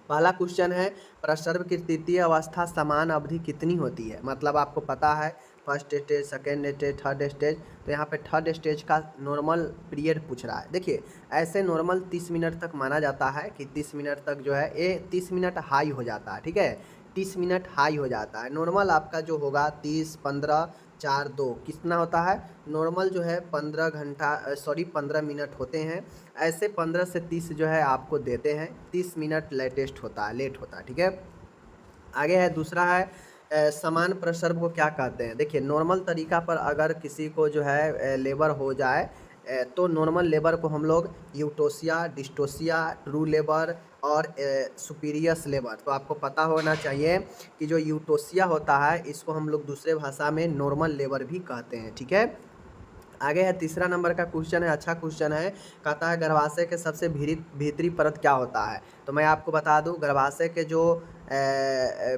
पहला क्वेश्चन है प्रसर्व की तृतीय अवस्था समान अवधि कितनी होती है। मतलब आपको पता है first stage, second stage, third stage, तो यहाँ पे थर्ड स्टेज का नॉर्मल पीरियड पूछ रहा है। देखिए ऐसे नॉर्मल 30 मिनट तक माना जाता है कि 30 मिनट तक जो है ये 30 मिनट हाई हो जाता है, ठीक है, 30 मिनट हाई हो जाता है। नॉर्मल आपका जो होगा 30, 15, 4, 2 कितना होता है नॉर्मल जो है 15 मिनट होते हैं। ऐसे 15 से 30 जो है आपको देते हैं, 30 मिनट लेटेस्ट होता है, लेट होता है, ठीक है। आगे है दूसरा है समान प्रसर्व को क्या कहते हैं। देखिए नॉर्मल तरीका पर अगर किसी को जो है लेबर हो जाए तो नॉर्मल लेबर को हम लोग यूटोसिया, डिस्टोसिया, ट्रू लेबर और सुपीरियस लेबर, तो आपको पता होना चाहिए कि जो यूटोसिया होता है इसको हम लोग दूसरे भाषा में नॉर्मल लेबर भी कहते हैं, ठीक है। आगे है तीसरा नंबर का क्वेश्चन है, अच्छा क्वेश्चन है, कहता है गर्भाशय के सबसे भीतरी परत क्या होता है। तो मैं आपको बता दूं गर्भाशय के जो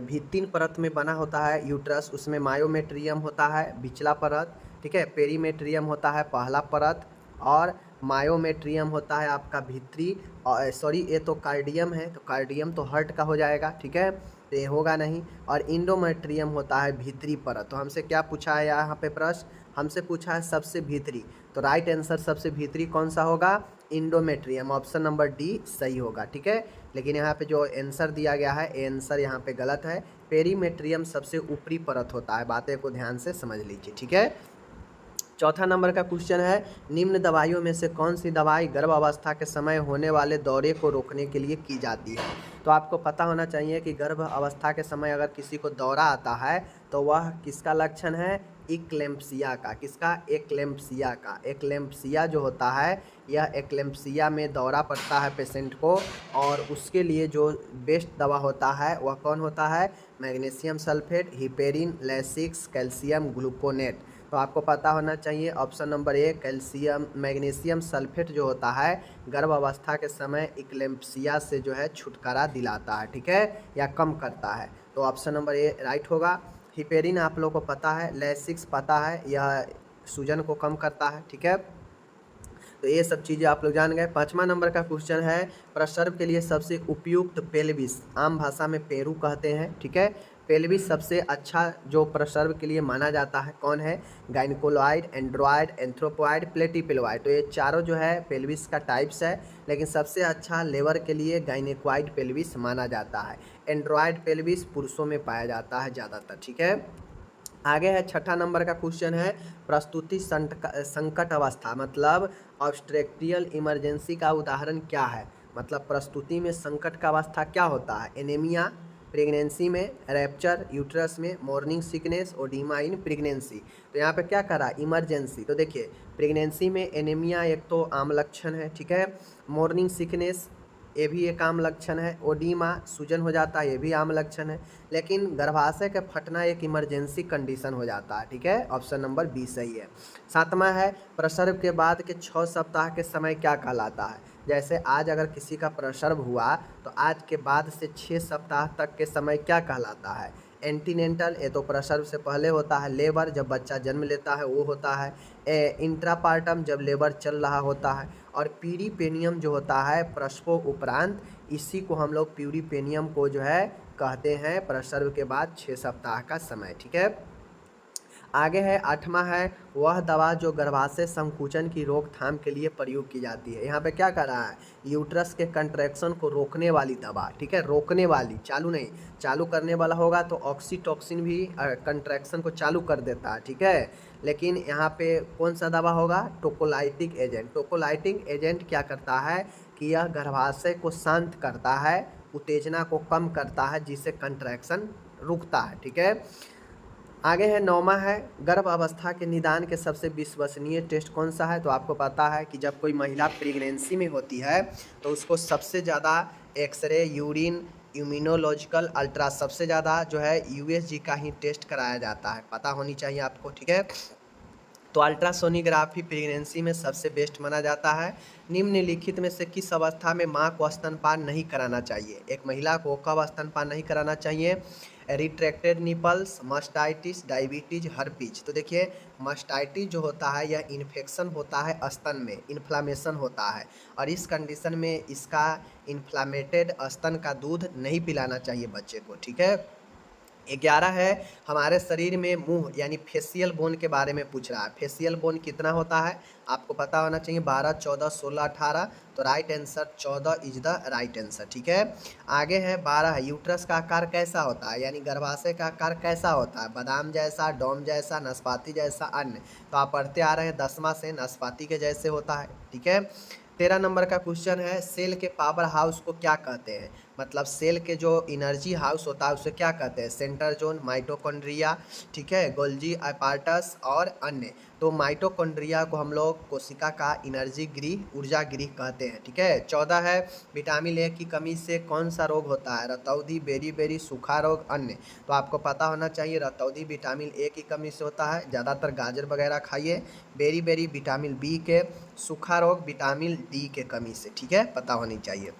भीतरी परत में बना होता है यूट्रस, उसमें मायोमेट्रियम होता है बिचला परत, ठीक है, पेरीमेट्रियम होता है पहला परत, और मायोमेट्रियम होता है आपका भीतरी, सॉरी ये तो कार्डियम है, तो कार्डियम तो हार्ट का हो जाएगा, ठीक है, तो ये होगा नहीं, और इंडोमेट्रियम होता है भीतरी परत। तो हमसे क्या पूछा है यहाँ पे प्रश्न, हमसे पूछा है सबसे भीतरी, तो राइट आंसर सबसे भीतरी कौन सा होगा, इंडोमेट्रियम, ऑप्शन नंबर डी सही होगा, ठीक है। लेकिन यहाँ पे जो आंसर दिया गया है ये आंसर यहाँ पे गलत है, पेरीमेट्रियम सबसे ऊपरी परत होता है, बातें को ध्यान से समझ लीजिए, ठीक है। चौथा नंबर का क्वेश्चन है निम्न दवाइयों में से कौन सी दवाई गर्भ अवस्था के समय होने वाले दौरे को रोकने के लिए की जाती है। तो आपको पता होना चाहिए कि गर्भ अवस्था के समय अगर किसी को दौरा आता है तो वह किसका लक्षण है, इक्लेम्पसिया का, किसका, एक्लेम्पसिया का। एक्लेम्पसिया जो होता है यह एक्लेम्पसिया में दौरा पड़ता है पेशेंट को, और उसके लिए जो बेस्ट दवा होता है वह कौन होता है, magnesium sulphate, heparin, Lasix, calcium gluconate. तो आपको पता होना चाहिए option number A calcium magnesium sulphate जो होता है गर्भ अवस्था के समय इक्लेम्पसिया से जो है छुटकारा दिलाता है, ठीक है, या कम करता है, तो ऑप्शन नंबर ए राइट होगा। हिपेरिन आप लोगों को पता है, लैसिक्स पता है, यह सूजन को कम करता है, ठीक है। तो ये सब चीज़ें आप लोग जान गए। पाँचवा नंबर का क्वेश्चन है प्रसर्व के लिए सबसे उपयुक्त पेल्विस, आम भाषा में पेरू कहते हैं, ठीक है। पेल्विस सबसे अच्छा जो प्रसर्व के लिए माना जाता है कौन है, गायनिकोलॉइड, एंड्रॉयड, एंथ्रोपॉइड, प्लेटिपेलॉइड। तो ये चारों जो है पेल्विस का टाइप्स है, लेकिन सबसे अच्छा लेबर के लिए गायनिकॉइड पेल्विस माना जाता है। एंड्रॉयड पेल्विस पुरुषों में पाया जाता है ज़्यादातर, ठीक है। आगे है छठा नंबर का क्वेश्चन है प्रस्तुति संकट अवस्था, मतलब ऑब्स्ट्रेक्टियल इमरजेंसी का उदाहरण क्या है। मतलब प्रस्तुति में संकट का अवस्था क्या होता है, एनीमिया, प्रेगनेंसी में, रैप्चर यूट्रस में, मॉर्निंग सिकनेस, ओडीमा इन प्रेगनेंसी। तो यहाँ पे क्या करा, इमरजेंसी। तो देखिए प्रेगनेंसी में एनीमिया एक तो आम लक्षण है, ठीक है, मॉर्निंग सिकनेस ये भी एक आम लक्षण है, ओडीमा सूजन हो जाता है ये भी आम लक्षण है, लेकिन गर्भाशय का फटना एक इमरजेंसी कंडीशन हो जाता है, ठीक है, ऑप्शन नंबर बी सही है। सातवां है प्रसर्व के बाद के 6 सप्ताह के समय क्या कहलाता है। जैसे आज अगर किसी का प्रसर्व हुआ तो आज के बाद से 6 सप्ताह तक के समय क्या कहलाता है, एंटीनेंटल ये तो प्रसर्व से पहले होता है, लेबर जब बच्चा जन्म लेता है वो होता है, इंट्रापार्टम जब लेबर चल रहा होता है, और पीरिपेनियम जो होता है प्रसव उपरांत, इसी को हम लोग पीरिपेनियम को जो है कहते हैं प्रसर्व के बाद 6 सप्ताह का समय, ठीक है। आगे है आठवां है वह दवा जो गर्भाशय संकुचन की रोकथाम के लिए प्रयोग की जाती है। यहाँ पे क्या कर रहा है, यूट्रस के कंट्रैक्शन को रोकने वाली दवा, ठीक है, रोकने वाली, चालू नहीं, चालू करने वाला होगा तो ऑक्सीटोसिन भी कंट्रैक्शन को चालू कर देता है, ठीक है, लेकिन यहाँ पे कौन सा दवा होगा, टोकोलाइटिक एजेंट। टोकोलाइटिक एजेंट क्या करता है कि यह गर्भाशय को शांत करता है, उत्तेजना को कम करता है, जिससे कंट्रैक्शन रुकता है, ठीक है। आगे है नौवां है गर्भ अवस्था के निदान के सबसे विश्वसनीय टेस्ट कौन सा है। तो आपको पता है कि जब कोई महिला प्रेगनेंसी में होती है तो उसको सबसे ज़्यादा एक्सरे, यूरिन, इम्यूनोलॉजिकल, अल्ट्रा, सबसे ज़्यादा जो है यूएसजी का ही टेस्ट कराया जाता है, पता होनी चाहिए आपको, ठीक है। तो अल्ट्रासोनोग्राफी प्रेगनेंसी में सबसे बेस्ट माना जाता है। निम्नलिखित में से किस अवस्था में माँ को स्तनपान नहीं कराना चाहिए, एक महिला को कब स्तनपान नहीं कराना चाहिए, retracted nipples, mastitis, diabetes, herpes. तो देखिए मस्टाइटिस जो होता है यह इन्फेक्शन होता है स्तन में, इन्फ्लामेशन होता है, और इस कंडीशन में इसका इन्फ्लामेटेड स्तन का दूध नहीं पिलाना चाहिए बच्चे को, ठीक है। 11 है हमारे शरीर में मुंह यानी फेशियल बोन के बारे में पूछ रहा है। फेशियल बोन कितना होता है आपको पता होना चाहिए, 12, 14, 16, 18। तो right answer 14 is the right answer, ठीक है। आगे है 12 है यूट्रस का आकार कैसा होता है, यानी गर्भाशय का आकार कैसा होता है, बादाम जैसा, डोम जैसा, नाशपाती जैसा, अन्य। तो आप पढ़ते आ रहे हैं 10वां से नाशपाती के जैसे होता है, ठीक है। 13 नंबर का क्वेश्चन है सेल के पावर हाउस को क्या कहते हैं, मतलब सेल के जो एनर्जी हाउस होता है उसे क्या कहते हैं, सेंटर जोन, माइटोकॉन्ड्रिया, ठीक है, गोल्जी अपार्टस और अन्य। तो माइटोकॉन्ड्रिया को हम लोग कोशिका का एनर्जी गृह, ऊर्जा गृह कहते हैं, ठीक है। 14 है विटामिन ए की कमी से कौन सा रोग होता है, रतौंधी, बेरी, सूखा रोग, अन्य। तो आपको पता होना चाहिए रतौंधी विटामिन ए की कमी से होता है, ज़्यादातर गाजर वगैरह खाइए। बेरी विटामिन बी के, सूखा रोग विटामिन डी के कमी से, ठीक है, पता होनी चाहिए।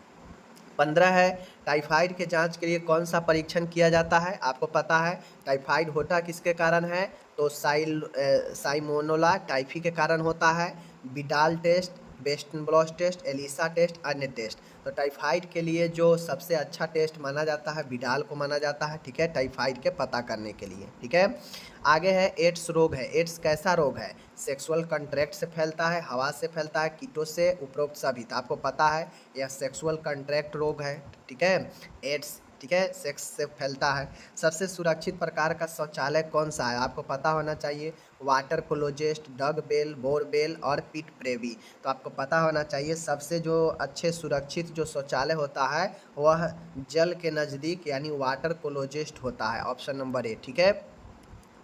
15 है टाइफाइड के जांच के लिए कौन सा परीक्षण किया जाता है, आपको पता है टाइफाइड होता किसके कारण है, तो साइमोनोला टाइफी के कारण होता है। Widal test, western blot test, ELISA test, अन्य टेस्ट। तो टाइफाइड के लिए जो सबसे अच्छा टेस्ट माना जाता है विडाल को माना जाता है, ठीक है, टाइफाइड के पता करने के लिए, ठीक है। आगे है एड्स रोग है, एड्स कैसा रोग है, सेक्सुअल कंट्रैक्ट से फैलता है, हवा से फैलता है, कीटों से, उपरोक्त सभी। तो आपको पता है यह सेक्सुअल कंट्रैक्ट रोग है, ठीक है, एड्स, ठीक है, सेक्स से फैलता है। सबसे सुरक्षित प्रकार का शौचालय कौन सा है, आपको पता होना चाहिए वाटर क्लोजेस्ट, डग बेल, बोरबेल और पिट प्रेवी। तो आपको पता होना चाहिए सबसे जो अच्छे सुरक्षित जो शौचालय होता है वह जल के नज़दीक यानी वाटर क्लोजेस्ट होता है, ऑप्शन नंबर ए, ठीक है।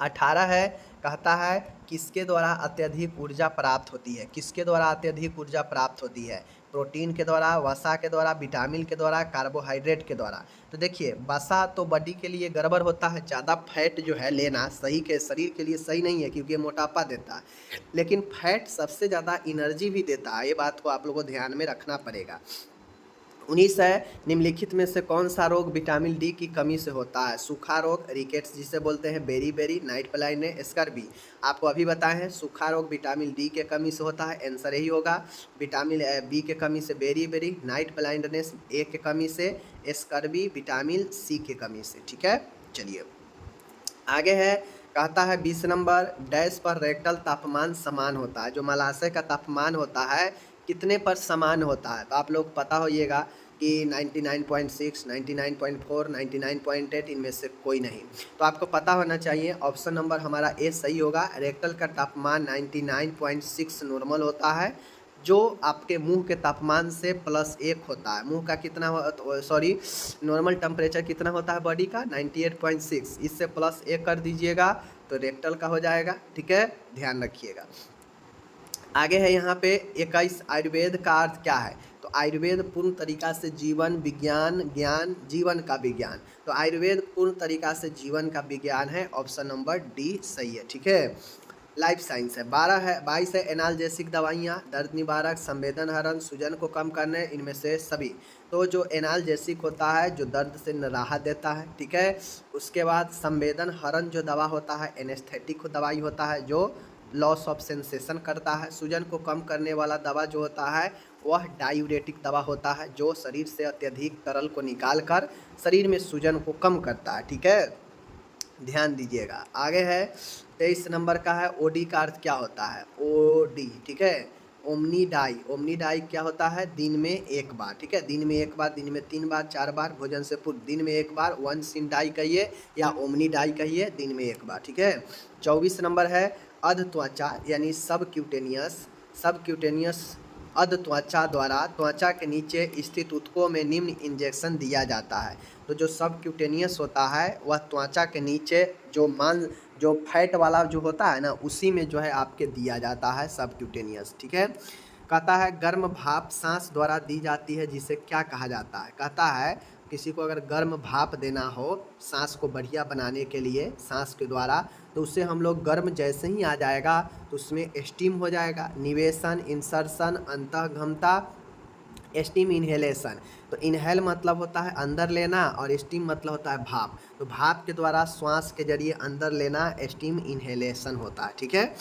18 है कहता है किसके द्वारा अत्यधिक ऊर्जा प्राप्त होती है, किसके द्वारा अत्यधिक ऊर्जा प्राप्त होती है, प्रोटीन के द्वारा, वसा के द्वारा, विटामिन के द्वारा, कार्बोहाइड्रेट के द्वारा। तो देखिए वसा तो बॉडी के लिए गड़बड़ होता है, ज़्यादा फैट जो है लेना सही के शरीर के लिए सही नहीं है क्योंकि ये मोटापा देता है, लेकिन फैट सबसे ज़्यादा एनर्जी भी देता है, ये बात को आप लोगों को ध्यान में रखना पड़ेगा। 19 है निम्नलिखित में से कौन सा रोग विटामिन डी की कमी से होता है, सूखा रोग, रिकेट्स जिसे बोलते हैं, बेरी, नाइट ब्लाइंडनेस, स्कर्वी। आपको अभी बताए हैं सूखा रोग विटामिन डी के कमी से होता है, आंसर यही होगा। विटामिन बी के कमी से बेरी, नाइट ब्लाइंडनेस ए के कमी से, स्कर्वी विटामिन सी के कमी से, ठीक है। चलिए आगे है कहता है 20 नंबर डैश पर रेक्टल तापमान समान होता है, जो मलाशय का तापमान होता है कितने पर समान होता है, तो आप लोग पता होइएगा कि 99.6, 99.4, 99.8 इनमें से कोई नहीं। तो आपको पता होना चाहिए ऑप्शन नंबर हमारा ए सही होगा, रेक्टल का तापमान 99.6 नॉर्मल होता है, जो आपके मुंह के तापमान से +1 होता है। मुंह का कितना सॉरी नॉर्मल टेम्परेचर कितना होता है बॉडी का 98.6, इससे +1 कर दीजिएगा तो रेक्टल का हो जाएगा, ठीक है, ध्यान रखिएगा। आगे है यहाँ पे 21 आयुर्वेद का अर्थ क्या है, तो आयुर्वेद पूर्ण तरीका से जीवन विज्ञान, ज्ञान, जीवन का विज्ञान। तो आयुर्वेद पूर्ण तरीका से जीवन का विज्ञान है, ऑप्शन नंबर डी सही है, ठीक है। लाइफ साइंस है 22 है एनाल्जेसिक दवाइयाँ, दर्द निवारक, संवेदन हरण, सूजन को कम करने, इनमें से सभी। तो जो एनाल्जेसिक होता है जो दर्द से राहत देता है, ठीक है। उसके बाद संवेदन हरण जो दवा होता है एनेस्थेटिक दवाई होता है जो लॉस ऑफ सेंसेशन करता है। सूजन को कम करने वाला दवा जो होता है वह डायूरेटिक दवा होता है जो शरीर से अत्यधिक तरल को निकाल कर शरीर में सूजन को कम करता है, ठीक है, ध्यान दीजिएगा। आगे है 23 नंबर का है ओडी का अर्थ क्या होता है, ओडी, ठीक है, ओमनी डाई क्या होता है, दिन में एक बार, ठीक है, दिन में एक बार, दिन में 3 बार, 4 बार भोजन से पूर्व दिन में एक बार, वंस इन डाई कहिए या ओमनी डाई कहिए, दिन में एक बार, ठीक है। 24 नंबर है अध त्वचा यानी सब क्यूटेनियस अध त्वचा द्वारा त्वचा के नीचे स्थित ऊतकों में निम्न इंजेक्शन दिया जाता है। तो जो सब क्यूटेनियस होता है वह त्वचा के नीचे जो फैट वाला जो होता है ना उसी में जो है आपके दिया जाता है सब क्यूटेनियस, ठीक है। कहता है गर्म भाप सांस द्वारा दी जाती है जिसे क्या कहा जाता है, कहता है किसी को अगर गर्म भाप देना हो सांस को बढ़िया बनाने के लिए सांस के द्वारा, तो उससे हम लोग गर्म जैसे ही आ जाएगा तो उसमें स्टीम हो जाएगा, निवेशन, इंसर्शन, अंतःघमता, स्टीम इनहेलेशन, तो इनहेल मतलब होता है अंदर लेना और स्टीम मतलब होता है भाप, तो भाप के द्वारा श्वास के जरिए अंदर लेना स्टीम इनहेलेशन होता है। ठीक है।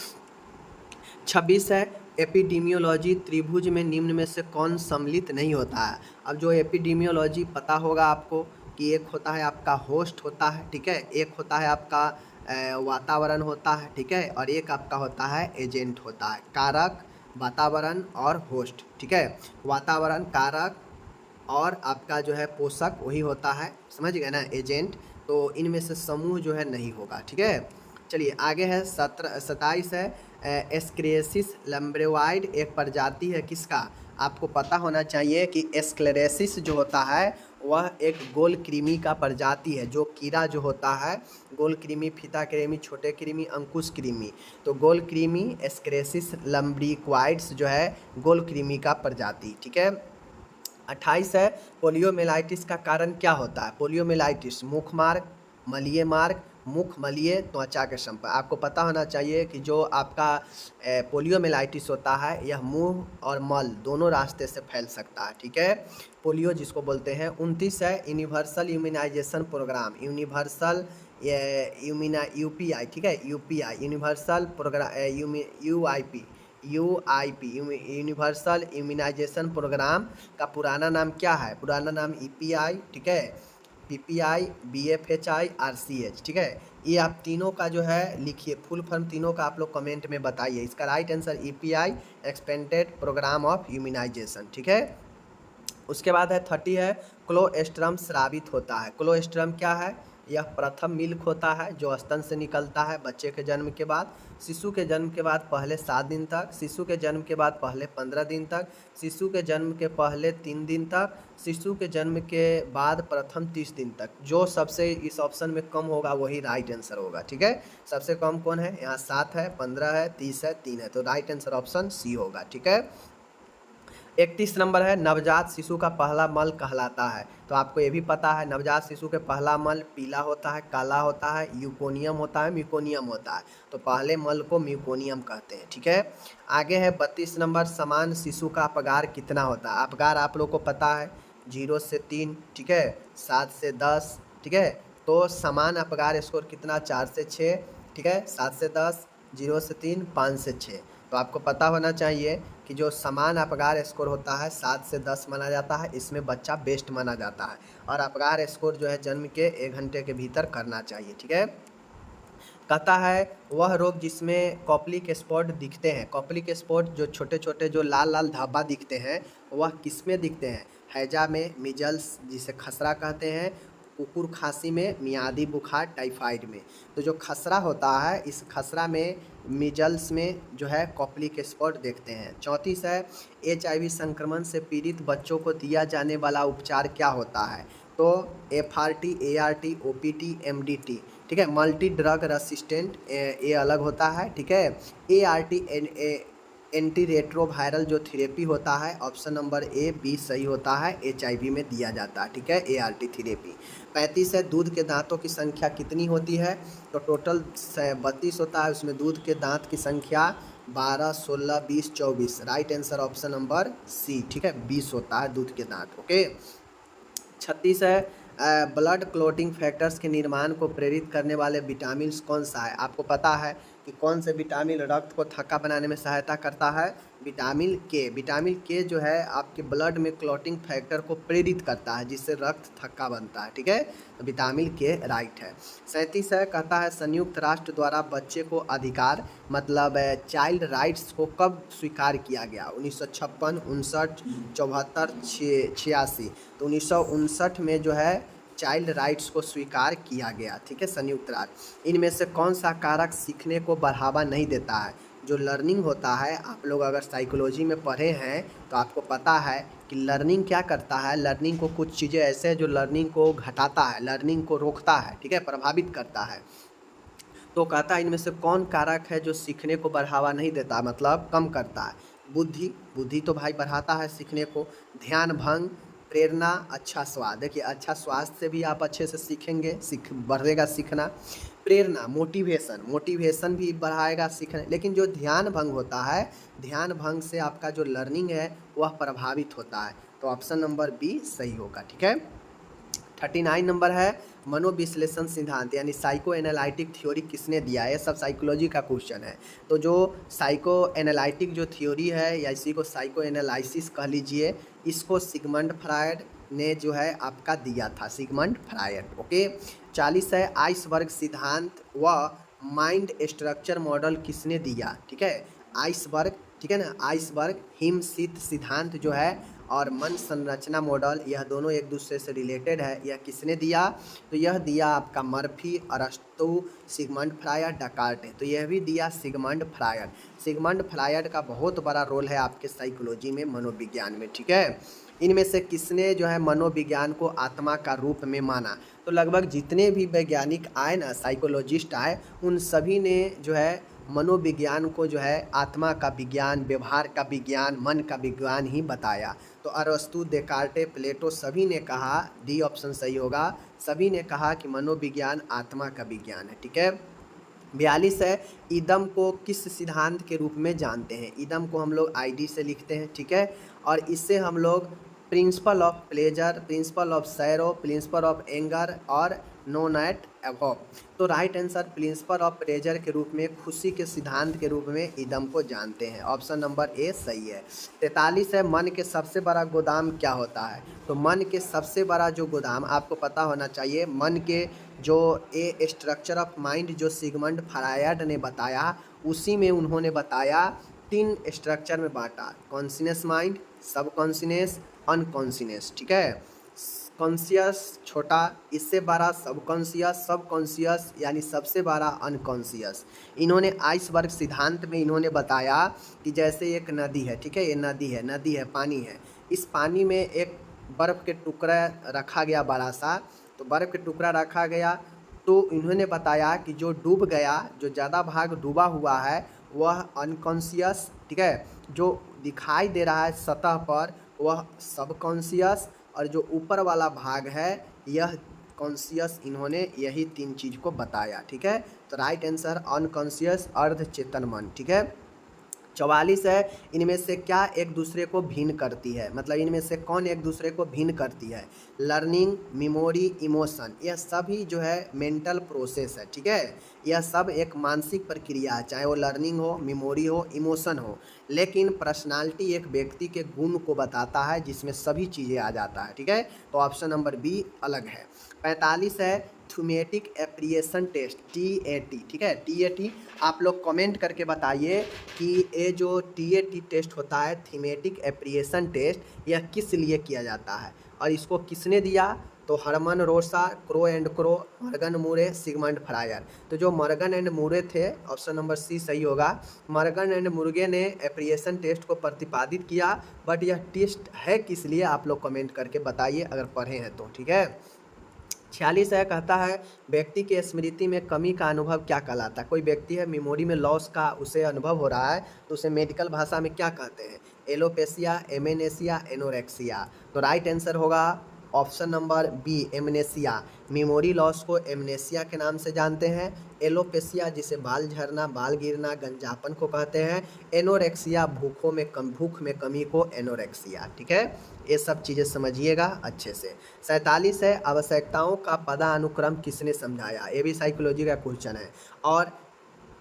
26 है एपिडेमियोलॉजी, त्रिभुज में निम्न में से कौन सम्मिलित नहीं होता है। अब जो एपिडेमियोलॉजी पता होगा आपको कि एक होता है आपका होस्ट होता है, ठीक है, एक होता है आपका वातावरण होता है, ठीक है, और एक आपका होता है एजेंट होता है। कारक, वातावरण और होस्ट, ठीक है, वातावरण, कारक और आपका जो है पोषक वही होता है, समझ गए ना, एजेंट। तो इनमें से समूह जो है नहीं होगा। ठीक है। चलिए आगे है 27 है एस्क्लेरेसिस लम्ब्रेवाइड, एक प्रजाति है किसका, आपको पता होना चाहिए कि एस्क्लेरेसिस जो होता है वह एक गोल कृमि का प्रजाति है। जो कीड़ा जो होता है, गोल कृमि, फीता कृमि, छोटे कृमि, अंकुश कृमि, तो गोल कृमि एस्क्लेरेसिस लम्ब्रिक्वाइड्स जो है गोल कृमि का प्रजाति। ठीक है। 28 है पोलियोमेलाइटिस का कारण क्या होता है। पोलियोमेलाइटिस मुख मार्ग, मलीय मार्ग, मुख, मलीय, त्वचा के संपर्क। आपको पता होना चाहिए कि जो आपका पोलियोमेलाइटिस होता है यह मुंह और मल दोनों रास्ते से फैल सकता है। ठीक है, पोलियो जिसको बोलते हैं। 29 है universal immunization programme, universal UPI, ठीक है, UPI universal programme, UIP universal immunization programme का पुराना नाम क्या है, पुराना नाम ईपीआई, ठीक है, पीपीआई, बीएफएचआई, आरसीएच। ठीक है, ये आप तीनों का जो है लिखिए, फुल फॉर्म तीनों का आप लोग कमेंट में बताइए। इसका right answer EPI, expanded programme of immunization. ठीक है। उसके बाद है 30 है क्लोएस्ट्रम स्रावित होता है। क्लोएस्ट्रम क्या है, यह प्रथम मिल्क होता है जो स्तन से निकलता है बच्चे के जन्म के बाद, शिशु के जन्म के बाद पहले 7 दिन तक, शिशु के जन्म के बाद पहले 15 दिन तक, शिशु के जन्म के पहले 3 दिन तक, शिशु के जन्म के बाद प्रथम 30 दिन तक। जो सबसे इस ऑप्शन में कम होगा वही राइट आंसर होगा। ठीक है, सबसे कम कौन है, यहाँ 7 है, 15 है, 30 है, 3 है, तो राइट आंसर ऑप्शन सी होगा। ठीक है। 31 नंबर है नवजात शिशु का पहला मल कहलाता है। तो आपको ये भी पता है नवजात शिशु के पहला मल पीला होता है, काला होता है, यूकोनियम होता है, म्यूकोनियम होता है, तो पहले मल को म्यूकोनियम कहते हैं। ठीक है। आगे है 32 नंबर समान शिशु का अपगार कितना होता है। अपगार आप लोग को पता है 0 से 3, ठीक है, 7 से 10, ठीक है, तो समान अपगार स्कोर कितना, 4 से 6, ठीक है, 7 से 10, 0 से 3, 5 से 6। तो आपको पता होना चाहिए कि जो समान अपगार स्कोर होता है 7 से 10 माना जाता है, इसमें बच्चा बेस्ट माना जाता है, और अपगार स्कोर जो है जन्म के 1 घंटे के भीतर करना चाहिए। ठीक है। कहता है वह रोग जिसमें कॉप्लिक स्पॉट दिखते हैं, कॉप्लिक स्पॉट जो छोटे छोटे जो लाल लाल धब्बा दिखते हैं वह किस में दिखते हैं, हैजा में, मिजल्स जिसे खसरा कहते हैं, कुकुर खांसी में, मियादी बुखार, टाइफाइड में। तो जो खसरा होता है इस खसरा में, मिजल्स में जो है कॉप्लिक स्पॉट देखते हैं। 34 है HIV संक्रमण से पीड़ित बच्चों को दिया जाने वाला उपचार क्या होता है। तो FRT, ART, OPT, MDT, ठीक है, मल्टी ड्रग रेसिस्टेंट, ये अलग होता है। ठीक है। ART एंटी रेट्रोवायरल जो थेरेपी होता है, ऑप्शन नंबर ए, बी सही होता है, HIV में दिया जाता है। ठीक है, ART थेरेपी। 35 है दूध के दांतों की संख्या कितनी होती है। तो टोटल 32 होता है, उसमें दूध के दांत की संख्या 12, 16, 20, 24। Right answer option number C, ठीक है, 20 होता है दूध के दांत। ओके। 36 है ब्लड क्लॉटिंग फैक्टर्स के निर्माण को प्रेरित करने वाले विटामिन कौन सा है। आपको पता है कि कौन से विटामिन रक्त को थक्का बनाने में सहायता करता है, विटामिन के। विटामिन के जो है आपके ब्लड में क्लॉटिंग फैक्टर को प्रेरित करता है जिससे रक्त थक्का बनता है। ठीक है, तो विटामिन के राइट है। 37 है कहता है संयुक्त राष्ट्र द्वारा बच्चे को अधिकार मतलब चाइल्ड राइट्स को कब स्वीकार किया गया। 1956, 59, 74, 86। तो 1959 में जो है चाइल्ड राइट्स को स्वीकार किया गया। ठीक है, संयुक्त राष्ट्र। इनमें से कौन सा कारक सीखने को बढ़ावा नहीं देता है। जो लर्निंग होता है, आप लोग अगर साइकोलॉजी में पढ़े हैं तो आपको पता है कि लर्निंग क्या करता है। लर्निंग को कुछ चीज़ें ऐसे हैं जो लर्निंग को घटाता है, लर्निंग को रोकता है, ठीक है, प्रभावित करता है। तो कहता है इनमें से कौन कारक है जो सीखने को बढ़ावा नहीं देता, मतलब कम करता है। बुद्धि, बुद्धि तो भाई बढ़ाता है सीखने को। ध्यान भंग, प्रेरणा, अच्छा स्वास्थ्य। देखिए अच्छा स्वास्थ्य से भी आप अच्छे से सीखेंगे, बढ़ेगा सीखना। प्रेरणा, मोटिवेशन, मोटिवेशन भी बढ़ाएगा सीखने। लेकिन जो ध्यान भंग होता है, ध्यान भंग से आपका जो लर्निंग है वह प्रभावित होता है। तो ऑप्शन नंबर बी सही होगा। ठीक है। 39 नंबर है मनोविश्लेषण सिद्धांत यानी साइको एनालिटिक थ्योरी किसने दिया है। ये सब साइकोलॉजी का क्वेश्चन है। तो जो साइको एनालिटिक जो थ्योरी है या इसी को साइको एनालिसिस कह लीजिए, इसको सिगमंड फ्रायड ने जो है आपका दिया था, सिगमंड फ्रायड। ओके। 40 है आइसबर्ग सिद्धांत व माइंड स्ट्रक्चर मॉडल किसने दिया। ठीक है। आइसबर्ग, ठीक है ना, आइसबर्ग हिमशीत सिद्धांत जो है और मन संरचना मॉडल, यह दोनों एक दूसरे से रिलेटेड है। यह किसने दिया, तो यह दिया आपका मर्फी, अरस्तू, सिगमंड फ्रायड, डकार्टे। तो यह भी दिया सिगमंड फ्रायड। सिगमंड फ्रायड का बहुत बड़ा रोल है आपके साइकोलॉजी में, मनोविज्ञान में। ठीक है। इनमें से किसने जो है मनोविज्ञान को आत्मा का रूप में माना। तो लगभग जितने भी वैज्ञानिक आए ना, साइकोलॉजिस्ट आए, उन सभी ने जो है मनोविज्ञान को जो है आत्मा का विज्ञान, व्यवहार का विज्ञान, मन का विज्ञान ही बताया। तो अरस्तु, देकार्टे, प्लेटो सभी ने कहा, डी ऑप्शन सही होगा, सभी ने कहा कि मनोविज्ञान आत्मा का विज्ञान है। ठीक है। 42 है इदम को किस सिद्धांत के रूप में जानते हैं। इदम को हम लोग आईडी से लिखते हैं। ठीक है। और इससे हम लोग principle of pleasure, principle of serow, principle of anger और नोन एट अबव। तो right answer principle of pleasure के रूप में, खुशी के सिद्धांत के रूप में इदम को जानते हैं। ऑप्शन नंबर ए सही है। 43 है मन के सबसे बड़ा गोदाम क्या होता है। तो मन के सबसे बड़ा जो गोदाम आपको पता होना चाहिए, मन के जो ए स्ट्रक्चर ऑफ माइंड जो सिगमंड फ्रायड ने बताया, उसी में उन्होंने बताया 3 स्ट्रक्चर में बांटा, कॉन्शियस माइंड, सब कॉन्शियस, अनकॉन्शियस। ठीक है। कॉन्शियस छोटा, इससे बड़ा सब कॉन्शियस यानी सबसे बड़ा अनकॉन्शियस। इन्होंने आइसबर्ग सिद्धांत में इन्होंने बताया कि जैसे एक नदी है, ठीक है, ये नदी है, पानी है, इस पानी में एक बर्फ़ के टुकड़ा रखा गया बड़ा सा, तो बर्फ़ के टुकड़ा रखा गया, तो इन्होंने बताया कि जो डूब गया, जो ज़्यादा भाग डूबा हुआ है वह अनकॉन्शियस, ठीक है, जो दिखाई दे रहा है सतह पर वह सबकॉन्शियस, और जो ऊपर वाला भाग है यह कॉन्शियस। इन्होंने यही 3 चीज़ को बताया। ठीक है। तो राइट आंसर अनकॉन्शियस, अर्ध चेतन मन। ठीक है। 44 है इनमें से क्या एक दूसरे को भिन्न करती है, मतलब इनमें से कौन एक दूसरे को भिन्न करती है। लर्निंग, मेमोरी, इमोशन, यह सभी जो है मेंटल प्रोसेस है। ठीक है। यह सब एक मानसिक प्रक्रिया है, चाहे वो लर्निंग हो, मेमोरी हो, इमोशन हो। लेकिन पर्सनालिटी एक व्यक्ति के गुण को बताता है जिसमें सभी चीज़ें आ जाता है। ठीक है। तो ऑप्शन नंबर बी अलग है। 45 है थीमेटिक एप्रिएशन टेस्ट, TAT। ठीक है। TAT आप लोग कमेंट करके बताइए कि ये जो TAT टेस्ट होता है, थीमेटिक एप्रिएशन टेस्ट, यह किस लिए किया जाता है और इसको किसने दिया। तो Hermann Rorschach, Crow and Crow, Morgan Murray, Sigmund Freud. तो जो मर्गन एंड मूरे थे, ऑप्शन नंबर सी सही होगा। मर्गन एंड मुर्गे ने एप्रिएशन टेस्ट को प्रतिपादित किया, बट यह टेस्ट है किस लिए, आप लोग कमेंट करके बताइए अगर पढ़े हैं तो। ठीक है। 46 है कहता है व्यक्ति के स्मृति में कमी का अनुभव क्या कहलाता है। कोई व्यक्ति है मेमोरी में लॉस का उसे अनुभव हो रहा है, तो उसे मेडिकल भाषा में क्या कहते हैं। Alopecia, amnesia, anorexia. तो राइट आंसर होगा option number B amnesia. Memory loss को एमनेसिया के नाम से जानते हैं। एलोपेसिया जिसे बाल झड़ना, बाल गिरना, गंजापन को कहते हैं। एनोरेक्सिया भूख में कमी को एनोरेक्सिया। ठीक है। ये सब चीज़ें समझिएगा अच्छे से। 47 है आवश्यकताओं का पदानुक्रम किसने समझाया। ये भी साइकोलॉजी का क्वेश्चन है। और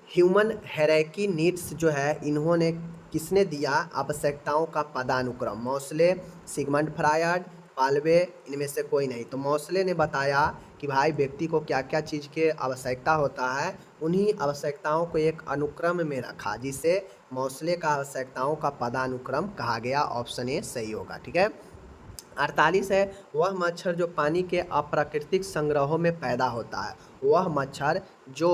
ह्यूमन हायरार्की नीड्स जो है, इन्होंने किसने दिया आवश्यकताओं का पदानुक्रम। मौसले, सिगमंड फ्रायड, पाल्वे, इनमें से कोई नहीं। तो मौसले ने बताया कि भाई व्यक्ति को क्या क्या चीज़ की आवश्यकता होता है, उन्हीं आवश्यकताओं को एक अनुक्रम में रखा, जिसे मौसले का आवश्यकताओं का पदानुक्रम कहा गया। ऑप्शन ए सही होगा। ठीक है। 48 है वह मच्छर जो पानी के अप्राकृतिक संग्रहों में पैदा होता है। वह मच्छर जो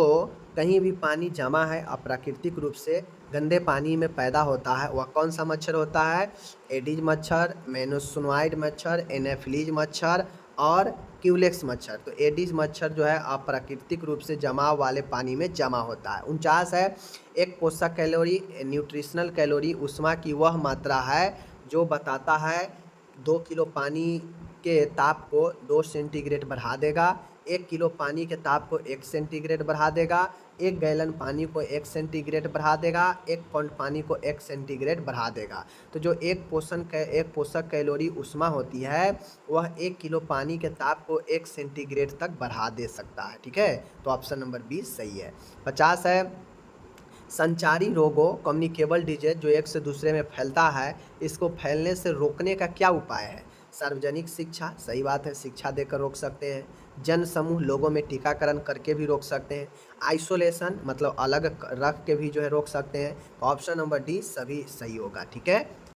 कहीं भी पानी जमा है अप्राकृतिक रूप से गंदे पानी में पैदा होता है, वह कौन सा मच्छर होता है। एडिज मच्छर, मेनोसोनाइड मच्छर, एनाफिलीज मच्छर और क्यूलेक्स मच्छर। तो एडिज मच्छर जो है अप्राकृतिक रूप से जमाव वाले पानी में जमा होता है। 49 है एक पोषक कैलोरी, न्यूट्रिशनल कैलोरी, उष्मा की वह मात्रा है जो बताता है 2 किलो पानी के ताप को 2 सेंटीग्रेड बढ़ा देगा, 1 किलो पानी के ताप को 1 सेंटीग्रेड बढ़ा देगा, 1 गैलन पानी को 1 सेंटीग्रेड बढ़ा देगा, 1 पाउंड पानी को 1 सेंटीग्रेड बढ़ा देगा। तो जो एक पोषक कैलोरी ऊष्मा होती है वह 1 किलो पानी के ताप को 1 सेंटीग्रेड तक बढ़ा दे सकता है। ठीक है, तो ऑप्शन नंबर 20 सही है। 50 है, संचारी रोगों कम्युनिकेबल डिजीज जो एक से दूसरे में फैलता है, इसको फैलने से रोकने का क्या उपाय है? सार्वजनिक शिक्षा, सही बात है, शिक्षा देकर रोक सकते हैं। जन समूह, लोगों में टीकाकरण करके भी रोक सकते हैं। आइसोलेशन मतलब अलग रख के भी जो है रोक सकते हैं। तो ऑप्शन नंबर डी सभी सही होगा। ठीक है।